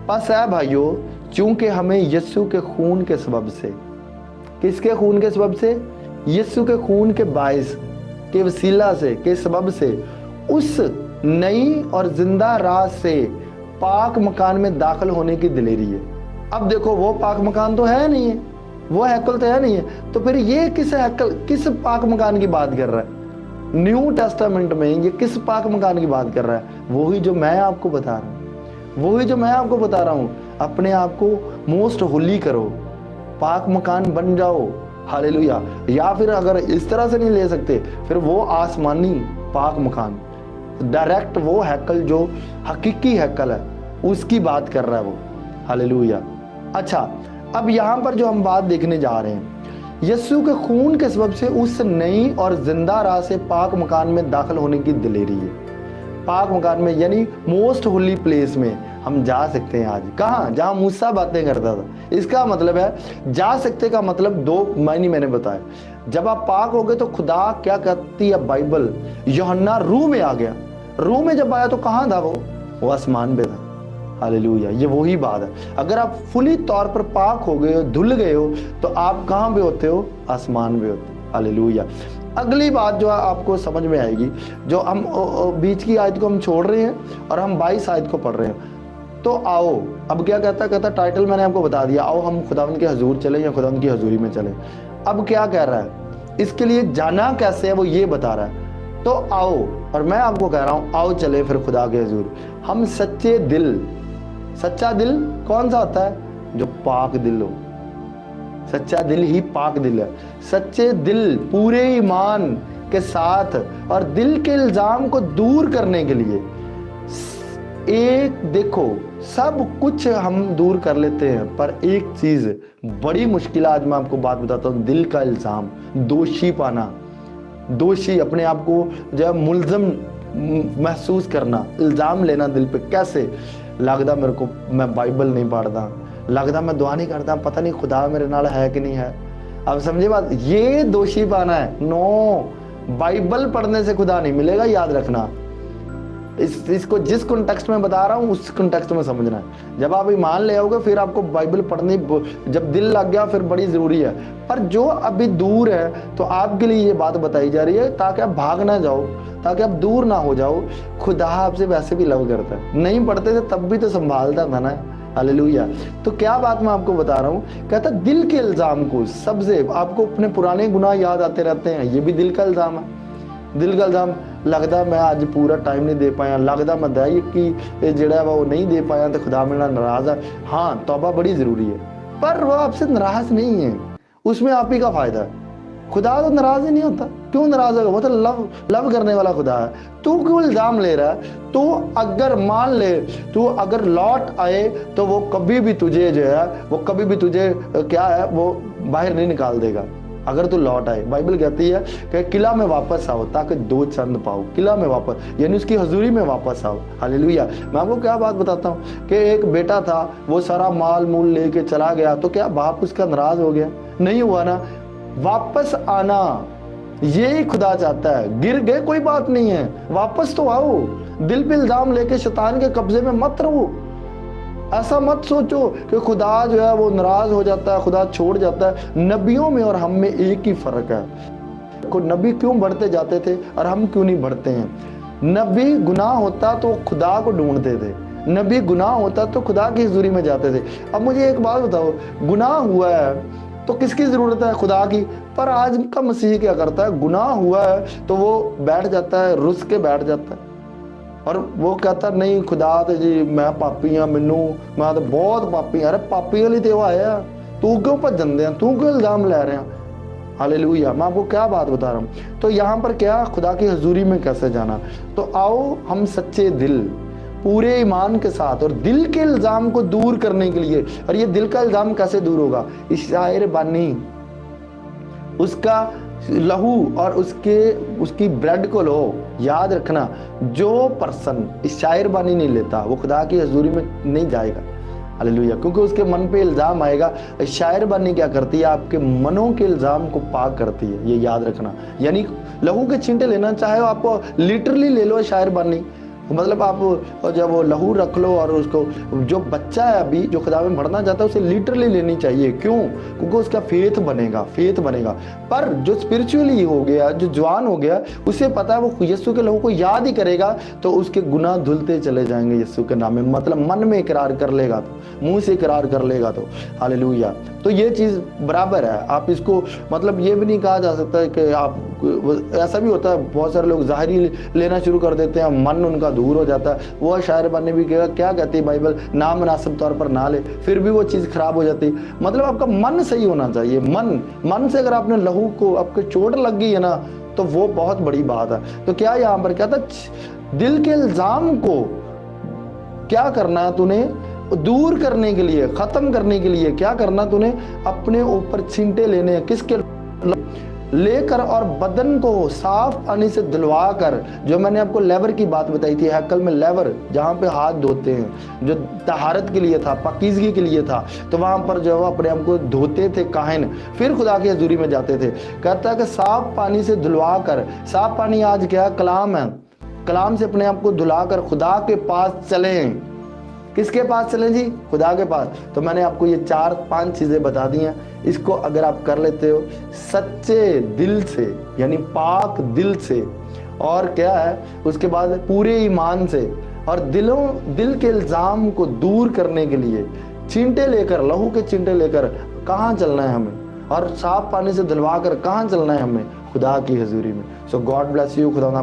बस है भाइयों, चूंकि हमें यीशु के खून के सबब से, किसके खून के सबब से? यीशु के खून के बायस, के वसीला से, के सबब से उस नई और जिंदा राह से पाक मकान में दाखिल होने की दिलेरी है। अब देखो, वो पाक मकान तो है नहीं है, वो हैकल तो है नहीं है, तो फिर ये किस हैकल, किस पाक मकान की बात कर रहा है? न्यू टेस्टामेंट में ये किस पाक मकान की बात कर रहा है? वही जो मैं आपको बता रहा हूँ, वही जो मैं आपको बता रहा हूँ। अपने आप को मोस्ट होली करो, पाक मकान बन जाओ, हालेलुया। या फिर अगर इस तरह से नहीं ले सकते, फिर वो आसमानी पाक मकान, डायरेक्ट वो हैकल जो हकीकी हैकल है, उसकी बात कर रहा है वो, हालेलुया। अच्छा, अब यहाँ पर जो हम बात देखने जा रहे हैं, यीशु के खून के सबब से उस नई और जिंदा राह से पाक मकान में दाखिल होने की दिलेरी है। पाक मकान में यानी मोस्ट होली प्लेस में हम जा सकते हैं आज। कहाँ? जहाँ मूसा बातें करता था। इसका मतलब है, जा सकते का मतलब दो मायने मैंने बताया। जब आप पाक हो गए तो खुदा क्या कहती है बाइबल, यूहन्ना रूह में आ गया। रूह में जब आया तो कहाँ था वो आसमान पे था, हालेलुया। ये वही बात है। अगर आप फुली तौर पर पाक हो गए हो, धुल गए हो, तो आप कहाँ पे होते हो? आसमान पे होते हो, हालेलुया। अगली बात जो आपको समझ में आएगी, जो हम बीच की आयत को हम छोड़ रहे हैं और हम 22 आयत को पढ़ रहे हैं। तो आओ, अब क्या कहता टाइटल मैंने आपको बता दिया, आओ हम खुदावंद के हजूर चले या खुदावंद की हजूरी में चले। अब क्या कह रहा है, इसके लिए जाना कैसे है वो ये बता रहा है। तो आओ, और मैं आपको कह रहा हूं, आओ चले फिर खुदा के हजूर। हम सच्चे दिल, सच्चा दिल कौन सा होता है? जो पाक दिल हो। सच्चा दिल ही पाक दिल है। सच्चे दिल पूरे ईमान के साथ और दिल के इल्जाम को दूर करने के लिए, एक देखो, सब कुछ हम दूर कर लेते हैं, पर एक चीज बड़ी मुश्किल, आज मैं आपको बात बताता हूं, दिल का इल्जाम, दोषी पाना, दोषी अपने आप को जो है मुल्ज़म महसूस करना, इल्जाम लेना दिल पे। कैसे? लगता मेरे को मैं बाइबल नहीं पढ़ता, लगता मैं दुआ नहीं करता, पता नहीं खुदा मेरे नाल है कि नहीं है। अब समझे बात, ये दोषी पाना है। नो, बाइबल पढ़ने से खुदा नहीं मिलेगा, याद रखना। इसको जिस कॉन्टेक्स्ट में बता रहा हूँ उस कॉन्टेक्स्ट में समझना है। जब आप ईमान ले आओगे फिर आपको बाइबल पढ़नी, जब दिल लग गया फिर बड़ी जरूरी है। पर जो अभी दूर है, तो आपके लिए ये बात बताई जा रही है ताकि आप भाग ना जाओ, ताकि आप दूर ना हो जाओ। खुदा आपसे वैसे भी लव करता है। नहीं पढ़ते थे तब भी तो संभालता था ना, हालेलुया। तो क्या बात मैं आपको बता रहा हूँ, कहता दिल के इल्जाम को, सबसे आपको अपने पुराने गुनाह याद आते रहते हैं, ये भी दिल का इल्जाम है। दिल का इल्जाम, लगता मैं आज पूरा टाइम नहीं दे पाया, लगता मैं दया की जड़ा वो नहीं दे पाया तो खुदा मेरा नाराज है। हाँ, तौबा बड़ी जरूरी है, पर वो आपसे नाराज नहीं है, उसमें आप ही का फायदा है। खुदा तो नाराज ही नहीं होता। क्यों नाराज होगा? वो तो लव करने वाला खुदा है। तू क्यों इल्जाम ले रहा है? तू अगर मान ले, तू अगर लौट आए तो वो कभी भी तुझे जो है, वो कभी भी तुझे क्या है, वो बाहर नहीं निकाल देगा अगर तू लौट आए। बाइबल कहती है कि किला में वापस आओ ताकि दो चंद पाओ। किला में वापस यानी उसकी हजूरी में वापस आओ, हालेलुया। मैं आपको क्या बात बताता हूँ कि एक बेटा था, वो सारा माल मूल लेके चला गया, तो क्या बाप उसका नाराज हो गया? नहीं हुआ ना। वापस आना ये खुदा चाहता है। गिर गए कोई बात नहीं है, वापस तो आओ। दिल पे इल्जाम लेके शैतान के कब्जे में मत रहो। ऐसा मत सोचो कि खुदा जो है वो नाराज हो जाता है, खुदा छोड़ जाता है। नबियों में और हम में एक ही फर्क है। को नबी क्यों बढ़ते जाते थे और हम क्यों नहीं बढ़ते हैं? नबी गुनाह होता तो खुदा को ढूंढते थे, नबी गुनाह होता तो खुदा की हजूरी में जाते थे। अब मुझे एक बात बताओ, गुनाह हुआ है तो किसकी जरूरत है? खुदा की। पर आज का मसीह क्या करता है? गुनाह हुआ है तो वो बैठ जाता है, रुस के बैठ जाता है, और वो कहता नहीं खुदा तो जी मैं पापी हाँ, मैनू मैं तो बहुत पापी। अरे पापी वाली तो आया, तू क्यों भजन दे, तू क्यों इल्जाम ले रहे हैं? हालेलुया। मैं आपको क्या बात बता रहा हूँ। तो यहाँ पर क्या, खुदा की हजूरी में कैसे जाना? तो आओ हम सच्चे दिल पूरे ईमान के साथ और दिल के इल्जाम को दूर करने के लिए। और ये दिल का इल्जाम कैसे दूर होगा? इस शायर बानी उसका लहू और उसकी ब्लड को लो। याद रखना, जो पर्सन इस शायर बानी नहीं लेता वो खुदा की हजूरी में नहीं जाएगा, हालेलुया। क्योंकि उसके मन पे इल्जाम आएगा। शायर बानी क्या करती है? आपके मनों के इल्जाम को पाक करती है, ये याद रखना। यानी लहू के छींटे लेना, चाहे आपको लिटरली ले लो शायर बानी, मतलब आप जब वो लहू रख लो और उसको, जो बच्चा है अभी जो खुदा में बढ़ना चाहता है उसे लिटरली लेनी चाहिए। क्यों? क्योंकि उसका फेथ बनेगा। पर जो स्पिरिचुअली हो गया, जो जवान हो गया, उसे पता है वो यीशु के लहू को याद ही करेगा तो उसके गुनाह धुलते चले जाएंगे यीशु के नाम में। मतलब मन में इकरार कर लेगा तो, मुंह से इकरार कर लेगा तो, हालेलुया। तो ये चीज़ बराबर है। आप इसको मतलब ये भी नहीं कहा जा सकता है कि आप, ऐसा भी होता है बहुत सारे लोग ज़ाहिरी लेना शुरू कर देते हैं, मन उनका दूर हो जाता है। वो शायर ने भी कहा, क्या कहती है बाइबल, ना मुनासिब तौर पर ना ले, फिर भी वो चीज़ खराब हो जाती। मतलब आपका मन सही होना चाहिए। मन से अगर आपने लहू को, आपके चोट लग गई है ना, तो वो बहुत बड़ी बात है। तो क्या यहाँ पर क्या था, दिल के इल्जाम को क्या करना है तूने, दूर करने के लिए, खत्म करने के लिए क्या करना तूने, अपने ऊपर छींटे लेने हैं। किसके लेकर और बदन को साफ पानी से धुलवा कर, जो मैंने आपको लेवर की बात बताई थी, हैकल में लेवर जहाँ पे हाथ धोते हैं, जो तहारत के लिए था, पाकीज़गी के लिए था, तो वहाँ पर जो अपने आप को धोते थे काहिन, फिर खुदा की हजूरी में जाते थे। कहता है कि साफ पानी से धुलवा कर, साफ पानी आज क्या है, कलाम है, कलाम से अपने आप को धुला कर खुदा के पास चलें। किसके पास चलें जी? खुदा के पास। तो मैंने आपको ये 4-5 चीज़ें बता दी हैं, इसको अगर आप कर लेते हो सच्चे दिल से, यानी पाक दिल से, और क्या है उसके बाद पूरे ईमान से, और दिल के इल्ज़ाम को दूर करने के लिए चींटे लेकर, लहू के चींटे लेकर कहाँ चलना है हमें, और साफ पानी से धुलवा कर कहाँ चलना है हमें, खुदा की हजूरी में। सो गॉड ब्लेस यू। खुदा